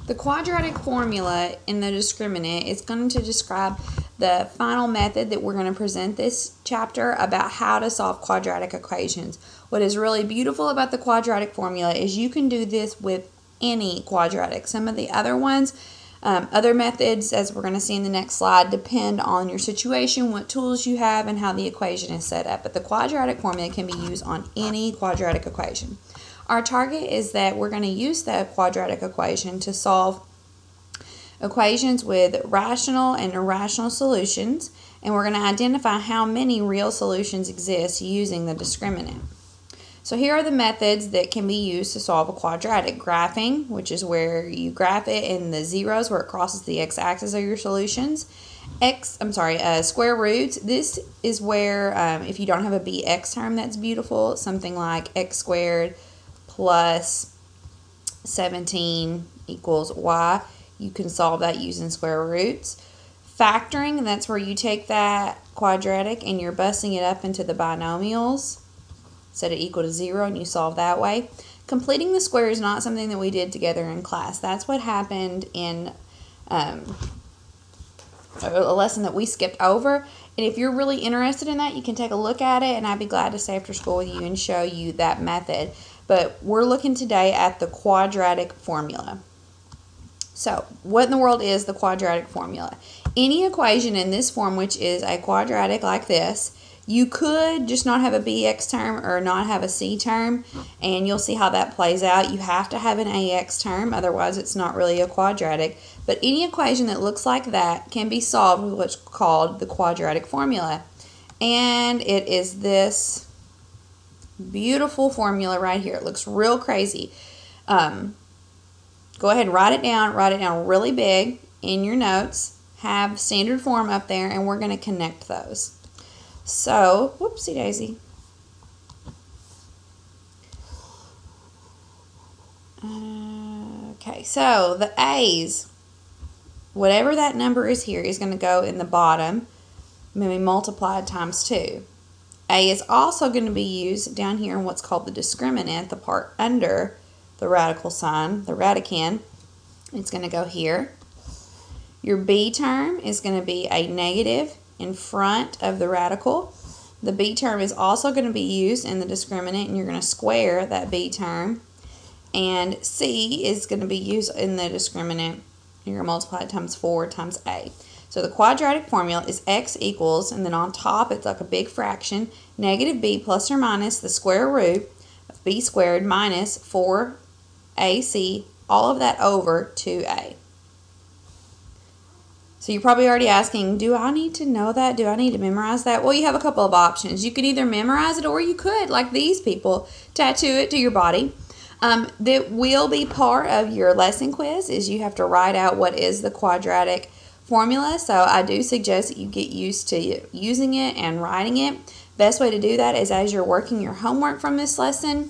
The quadratic formula in the discriminant is going to describe the final method that we're going to present this chapter about how to solve quadratic equations. What is really beautiful about the quadratic formula is you can do this with any quadratic. Some of the other ones, other methods, as we're going to see in the next slide, depend on your situation, what tools you have, and how the equation is set up. But the quadratic formula can be used on any quadratic equation. Our target is that we're going to use the quadratic equation to solve equations with rational and irrational solutions, and we're going to identify how many real solutions exist using the discriminant. So here are the methods that can be used to solve a quadratic. Graphing, which is where you graph it in the zeros where it crosses the x-axis of your solutions. Square roots. This is where if you don't have a bx term that's beautiful, something like x squared plus 17 equals y, you can solve that using square roots. Factoring, and that's where you take that quadratic and you're busting it up into the binomials, set it equal to 0, and you solve that way. Completing the square is not something that we did together in class. That's what happened in a lesson that we skipped over. And if you're really interested in that, you can take a look at it, and I'd be glad to stay after school with you and show you that method. But we're looking today at the quadratic formula. So, what in the world is the quadratic formula? Any equation in this form, which is a quadratic like this, you could just not have a bx term or not have a c term, and you'll see how that plays out. You have to have an ax term, otherwise it's not really a quadratic. But any equation that looks like that can be solved with what's called the quadratic formula. And it is this beautiful formula right here. It looks real crazy. Go ahead and write it down really big in your notes. Have standard form up there, and we're going to connect those. So, whoopsie daisy. Okay, so the A's, whatever that number is here, is going to go in the bottom, maybe multiplied times 2. A is also going to be used down here in what's called the discriminant, the part under the radical sign, the radicand. It's going to go here. Your B term is going to be a negative in front of the radical. The B term is also going to be used in the discriminant, and you're going to square that B term. And C is going to be used in the discriminant. You're going to multiply it times 4 times A. So the quadratic formula is x equals, and then on top it's like a big fraction, negative b plus or minus the square root of b squared minus 4ac, all of that over 2a. So you're probably already asking, do I need to know that? Do I need to memorize that? Well, you have a couple of options. You can either memorize it, or you could, like these people, tattoo it to your body. That will be part of your lesson quiz, is you have to write out what is the quadratic formula. So I do suggest that you get used to using it and writing it. Best way to do that is as you're working your homework from this lesson,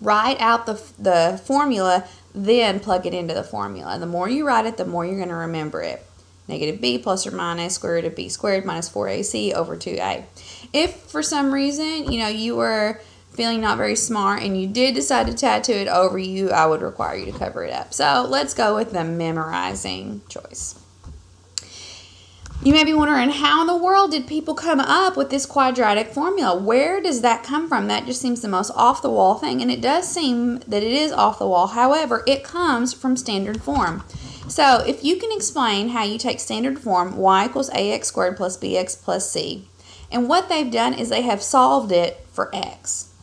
write out the formula, then plug it into the formula. And the more you write it, the more you're going to remember it. Negative b plus or minus square root of b squared minus 4ac over 2a. If for some reason, you were feeling not very smart and you did decide to tattoo it over you, I would require you to cover it up. So let's go with the memorizing choice. You may be wondering, how in the world did people come up with this quadratic formula? Where does that come from? That just seems the most off-the-wall thing, and it does seem that it is off the wall. However, it comes from standard form. So if you can explain how you take standard form, y equals ax squared plus bx plus c, and what they've done is they have solved it for x.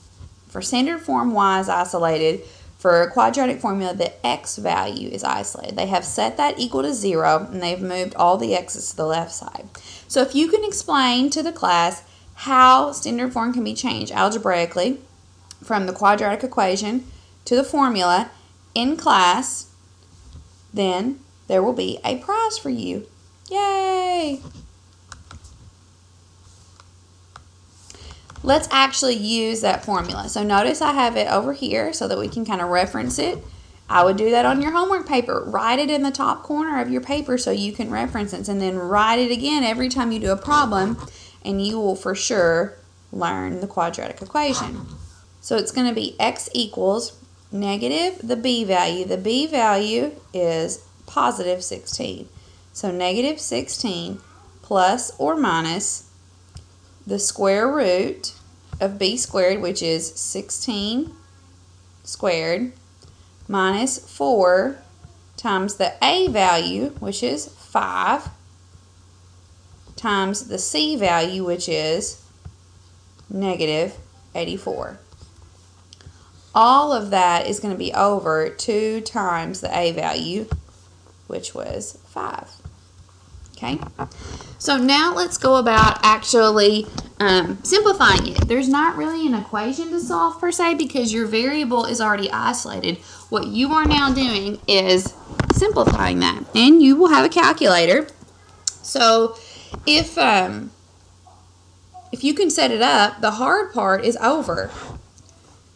For standard form, y is isolated. For a quadratic formula, the x value is isolated. They have set that equal to 0, and they've moved all the x's to the left side. So if you can explain to the class how standard form can be changed algebraically from the quadratic equation to the formula in class, then there will be a prize for you. Yay! Let's actually use that formula. So notice I have it over here so that we can kind of reference it. I would do that on your homework paper. Write it in the top corner of your paper so you can reference it, and then write it again every time you do a problem, and you will for sure learn the quadratic equation. So it's going to be x equals negative the b value. The b value is positive 16. So negative 16 plus or minus the square root of b squared, which is 16 squared, minus 4 times the a value, which is 5, times the c value, which is negative 84. All of that is going to be over 2 times the a value, which was 5. Okay? So now let's go about actually simplifying it. There's not really an equation to solve per se because your variable is already isolated. What you are now doing is simplifying that, and you will have a calculator. So if you can set it up, the hard part is over.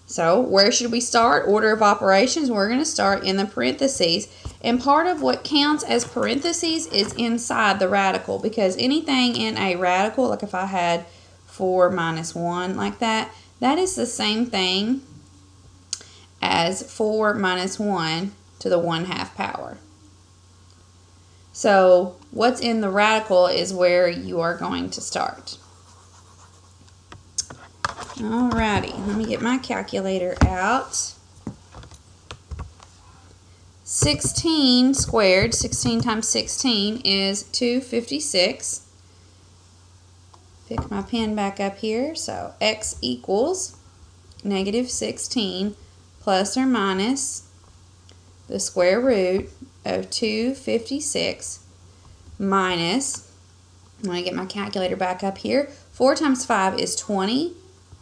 So where should we start? Order of operations. We're going to start in the parentheses. And part of what counts as parentheses is inside the radical, because anything in a radical, like if I had 4 minus 1 like that, that is the same thing as 4 minus 1 to the 1/2 power. So what's in the radical is where you are going to start. Alrighty, let me get my calculator out. 16 squared, 16 times 16 is 256. Pick my pen back up here. So x equals negative 16 plus or minus the square root of 256 minus, I'm going to get my calculator back up here. 4 times 5 is 20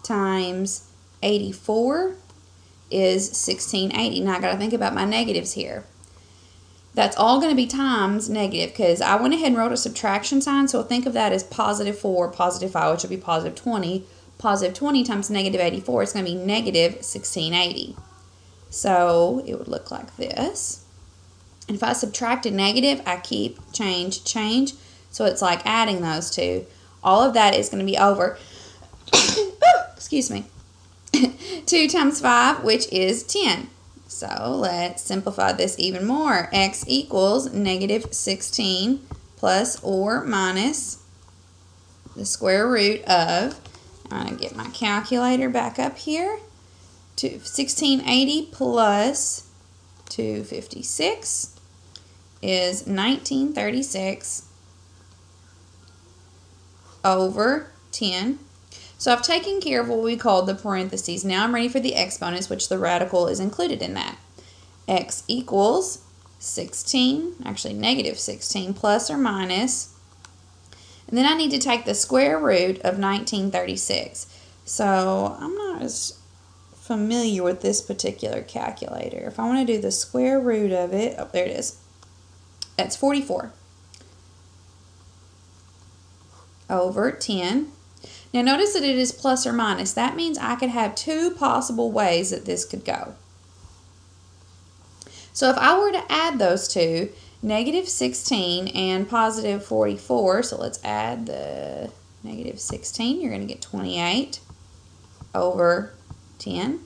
times 84 is 1680. Now I got to think about my negatives here. That's all going to be times negative because I went ahead and wrote a subtraction sign, so think of that as positive 4, positive 5, which will be positive 20. Positive 20 times negative 84 is going to be negative 1680. So it would look like this. And if I subtract a negative, I keep change, change. So it's like adding those two. All of that is going to be over, excuse me, 2 times 5, which is 10. So let's simplify this even more. X equals negative 16 plus or minus the square root of, I'm going to get my calculator back up here, 1680 plus 256 is 1936 over 10. So I've taken care of what we called the parentheses. Now I'm ready for the exponents, which the radical is included in that. X equals 16, actually negative 16 plus or minus, and then I need to take the square root of 1936. So I'm not as familiar with this particular calculator. If I want to do the square root of it, oh, there it is. That's 44 over 10. Now notice that it is plus or minus. That means I could have two possible ways that this could go. So if I were to add those two, negative 16 and positive 44, so let's add the negative 16, you're going to get 28 over 10.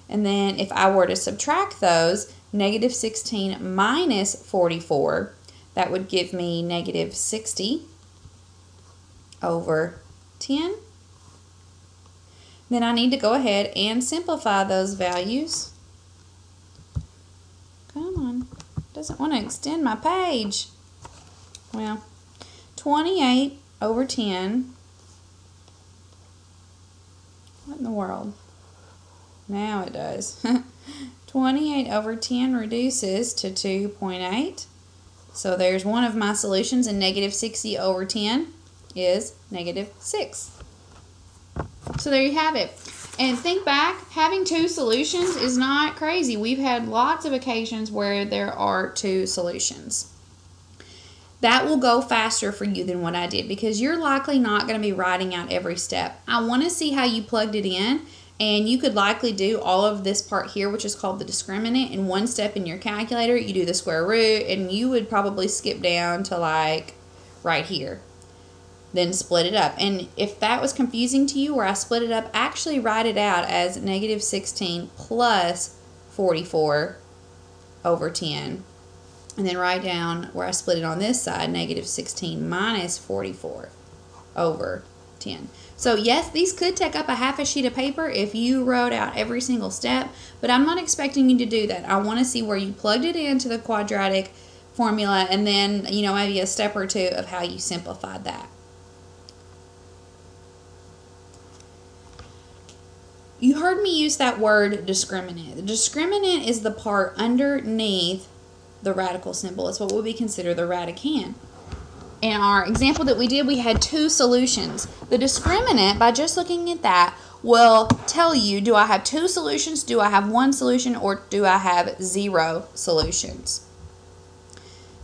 And then if I were to subtract those, negative 16 minus 44, that would give me negative 60 over 10. Then I need to go ahead and simplify those values. Come on, doesn't want to extend my page. Well, 28 over 10. What in the world? Now it does. 28 over 10 reduces to 2.8. So there's one of my solutions, and negative 60 over 10 is negative 6. So there you have it. And think back, having two solutions is not crazy. We've had lots of occasions where there are two solutions. That will go faster for you than what I did because you're likely not going to be writing out every step. I want to see how you plugged it in, and you could likely do all of this part here, which is called the discriminant, in one step in your calculator. You do the square root, and you would probably skip down to like right here. Then split it up. And if that was confusing to you where I split it up, actually write it out as negative 16 plus 44 over 10. And then write down where I split it on this side, negative 16 minus 44 over 10. So yes, these could take up a half a sheet of paper if you wrote out every single step, but I'm not expecting you to do that. I want to see where you plugged it into the quadratic formula and then, maybe a step or two of how you simplified that. You heard me use that word discriminant. The discriminant is the part underneath the radical symbol. It's what would be considered the radicand. In our example that we did, we had two solutions. The discriminant, by just looking at that, will tell you, do I have two solutions, do I have one solution, or do I have zero solutions?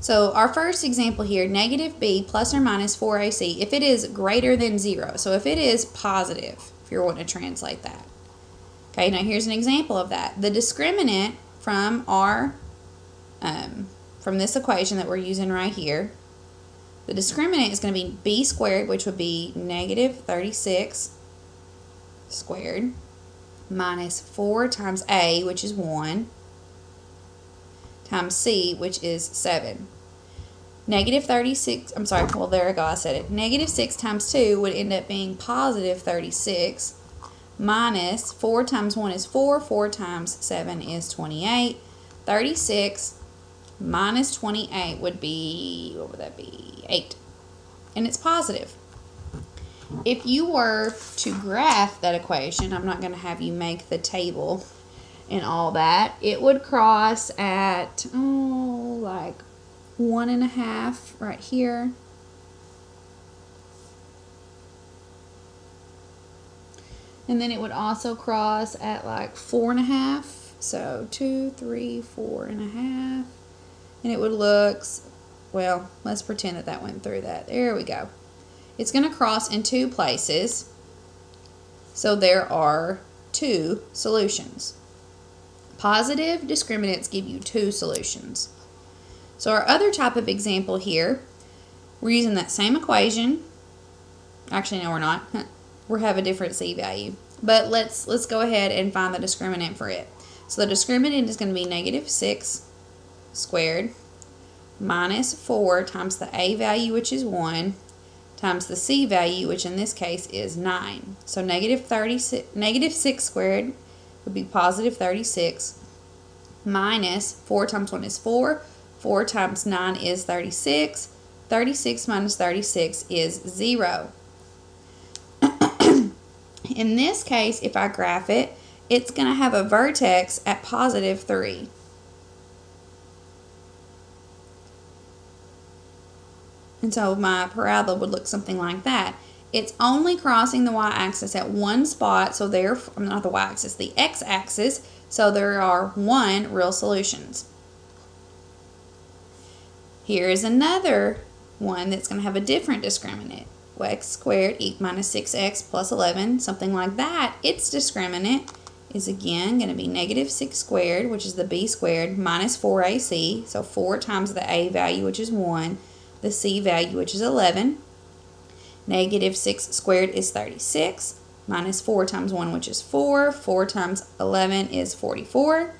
So our first example here, negative b plus or minus 4ac, if it is greater than 0, so if it is positive, if you're wanting to translate that. Okay, now here's an example of that. The discriminant from our from this equation that we're using right here, the discriminant is going to be b squared, which would be negative 36 squared, minus 4 times a, which is 1, times c, which is 7. Negative 36, I'm sorry, well there I go, I said it. Negative 6 times 2 would end up being positive 36, minus 4 times 1 is 4, 4 times 7 is 28. 36 minus 28 would be, what would that be? 8. And it's positive. If you were to graph that equation, I'm not going to have you make the table and all that, it would cross at, like 1.5 right here. And then it would also cross at like 4.5. So 2, 3, 4.5. And it would look, well, let's pretend that that went through that. There we go. It's going to cross in two places. So there are two solutions. Positive discriminants give you two solutions. So our other type of example here, we're using that same equation. Actually, no, we're not. We have a different c value. But let's go ahead and find the discriminant for it. So the discriminant is going to be negative 6 squared minus 4 times the a value, which is 1, times the c value, which in this case is 9. So negative 6 squared would be positive 36, minus 4 times 1 is 4, 4 times 9 is 36, 36 minus 36 is 0. In this case, if I graph it, it's going to have a vertex at positive 3. And so my parabola would look something like that. It's only crossing the y-axis at one spot, so there, not the y-axis, the x-axis, so there are 1 real solutions. Here is another one that's going to have a different discriminant. X squared minus 6x plus 11, something like that. Its discriminant is again going to be negative 6 squared, which is the b squared, minus 4ac, so 4 times the a value, which is 1, the c value, which is 11. Negative 6 squared is 36, minus 4 times 1, which is 4, 4 times 11 is 44.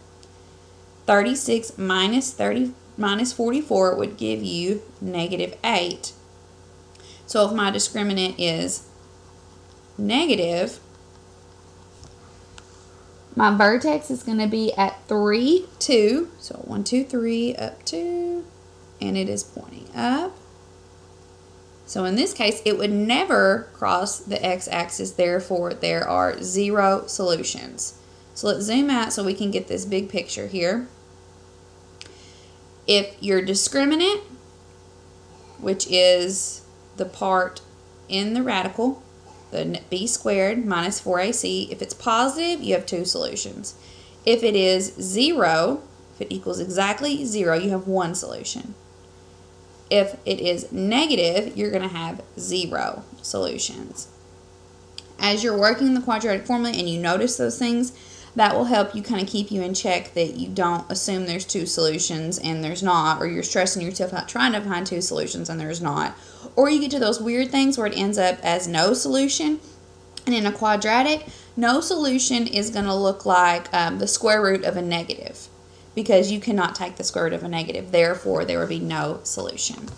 36 minus 44 would give you negative 8. So if my discriminant is negative, my vertex is going to be at 3, 2. So 1, 2, 3, up 2, and it is pointing up. So in this case, it would never cross the x-axis, therefore there are 0 solutions. So let's zoom out so we can get this big picture here. If your discriminant, which is the part in the radical, the b squared minus 4ac, if it's positive, you have 2 solutions. If it is 0, if it equals exactly 0, you have 1 solution. If it is negative, you're going to have 0 solutions. As you're working the quadratic formula and you notice those things, that will help you kind of keep you in check that you don't assume there's 2 solutions and there's not, or you're stressing yourself out trying to find 2 solutions and there's not. Or you get to those weird things where it ends up as no solution. And in a quadratic, No solution is going to look like the square root of a negative, because you cannot take the square root of a negative. Therefore, there would be no solution.